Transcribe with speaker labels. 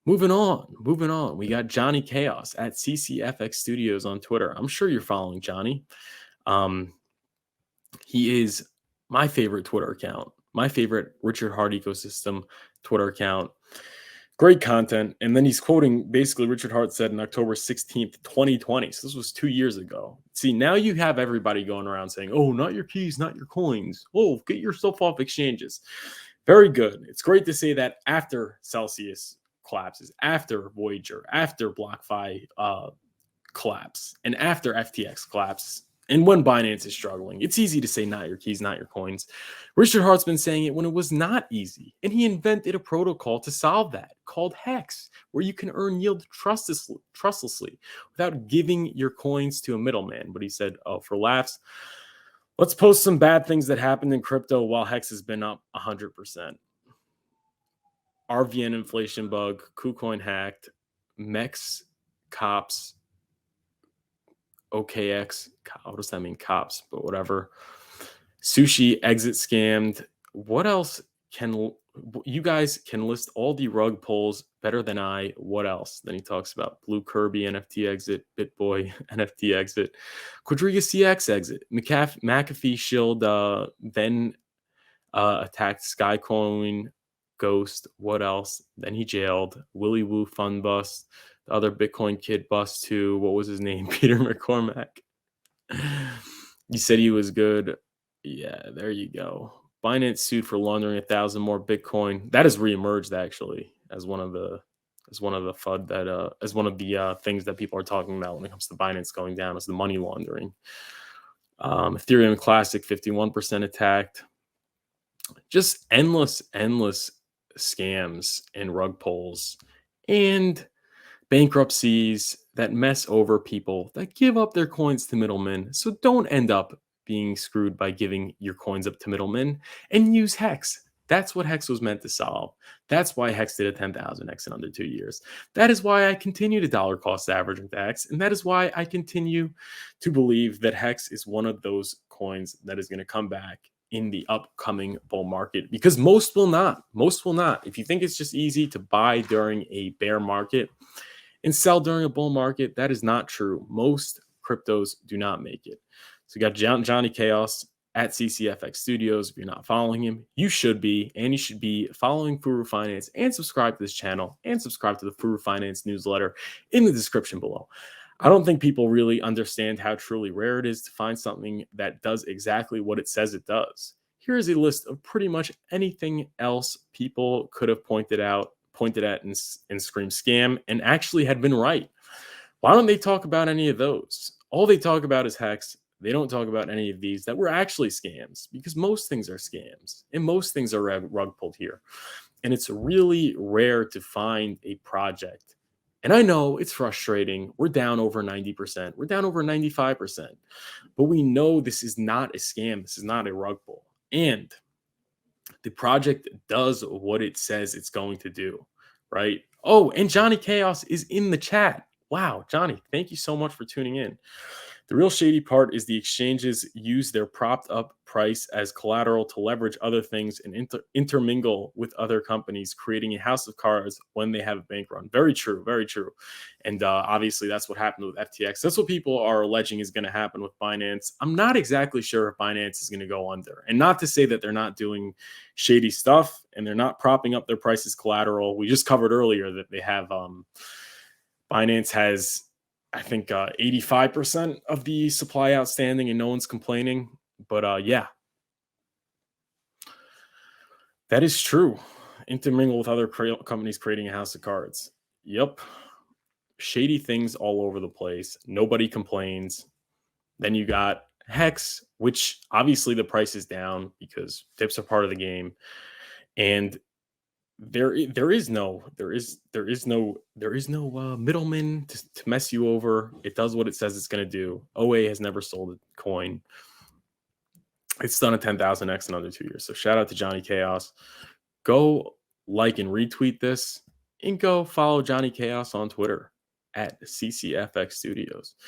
Speaker 1: Moving on. We got Johnny Chaos at CCFX Studios on Twitter. I'm sure you're following Johnny. Um, he is my favorite Twitter account, my favorite Richard Hart ecosystem Twitter account. Great content. And then he's quoting basically Richard Hart said in October 16th, 2020. So this was 2 years ago. See, now you have everybody going around saying, oh, not your keys, not your coins. Oh, get your stuff off exchanges. Very good. It's great to say that after Celsius collapses, after Voyager, after BlockFi collapse, and after FTX collapse, and when Binance is struggling, it's easy to say not your keys, not your coins. Richard Hart's been saying it when it was not easy, and he invented a protocol to solve that called Hex, where you can earn yield trustlessly without giving your coins to a middleman. But he said, oh, for laughs, let's post some bad things that happened in crypto while Hex has been up 100%. RVN inflation bug, KuCoin hacked, MEX, cops, OKX, what does that mean? Cops, but whatever. Sushi exit scammed. What else can you guys can list all the rug pulls better than I? What else? Then he talks about Blue Kirby NFT exit, BitBoy NFT exit, Quadriga CX exit, McAfee shield, then attacked Skycoin, Ghost. What else? Then he jailed. Willy Woo fund bust. The other Bitcoin kid bust too. What was his name? Peter McCormack. You said he was good. Yeah, there you go. Binance sued for laundering 1,000 more Bitcoin. That has reemerged actually as one of the FUD that as one of the things that people are talking about when it comes to Binance going down is the money laundering. Ethereum Classic 51% attacked. Just endless scams and rug pulls and bankruptcies that mess over people that give up their coins to middlemen. So don't end up being screwed by giving your coins up to middlemen, and use Hex. That's what Hex was meant to solve. That's why Hex did a 10,000x in under 2 years. That is why I continue to dollar cost average with Hex. And that is why I continue to believe that Hex is one of those coins that is going to come back in the upcoming bull market, because most will not. Most will not. If you think it's just easy to buy during a bear market and sell during a bull market, that is not true. Most cryptos do not make it. So you got Johnny Chaos at CCFX Studios. If you're not following him, you should be. And you should be following Furu Finance and subscribe to this channel and subscribe to the Furu Finance newsletter in the description below. I don't think people really understand how truly rare it is to find something that does exactly what it says it does. Here is a list of pretty much anything else people could have pointed at and screamed scam and actually had been right. Why don't they talk about any of those? All they talk about is Hex. They don't talk about any of these that were actually scams, because most things are scams and most things are rug pulled here. And it's really rare to find a project. And I know it's frustrating. We're down over 90%. We're down over 95%. But we know this is not a scam. This is not a rug pull. And the project does what it says it's going to do, right? Oh, and Johnny Chaos is in the chat. Wow, Johnny, thank you so much for tuning in. The real shady part is the exchanges use their propped up price as collateral to leverage other things and intermingle with other companies, creating a house of cards when they have a bank run. Very true, very true. And obviously that's what happened with FTX. That's what people are alleging is going to happen with Binance. I'm not exactly sure if Binance is going to go under. And not to say that they're not doing shady stuff and they're not propping up their prices collateral. We just covered earlier that they have Binance has, I think, 85% of the supply outstanding and no one's complaining. But yeah, that is true. Intermingle with other companies creating a house of cards. Yep. Shady things all over the place. Nobody complains. Then you got Hex, which obviously the price is down because dips are part of the game. And there is no middleman to mess you over. It does what it says it's going to do. OA has never sold a coin. It's done a 10,000x in under 2 years. So shout out to Johnny Chaos. Go like and retweet this, and go follow Johnny Chaos on Twitter at CCFX Studios.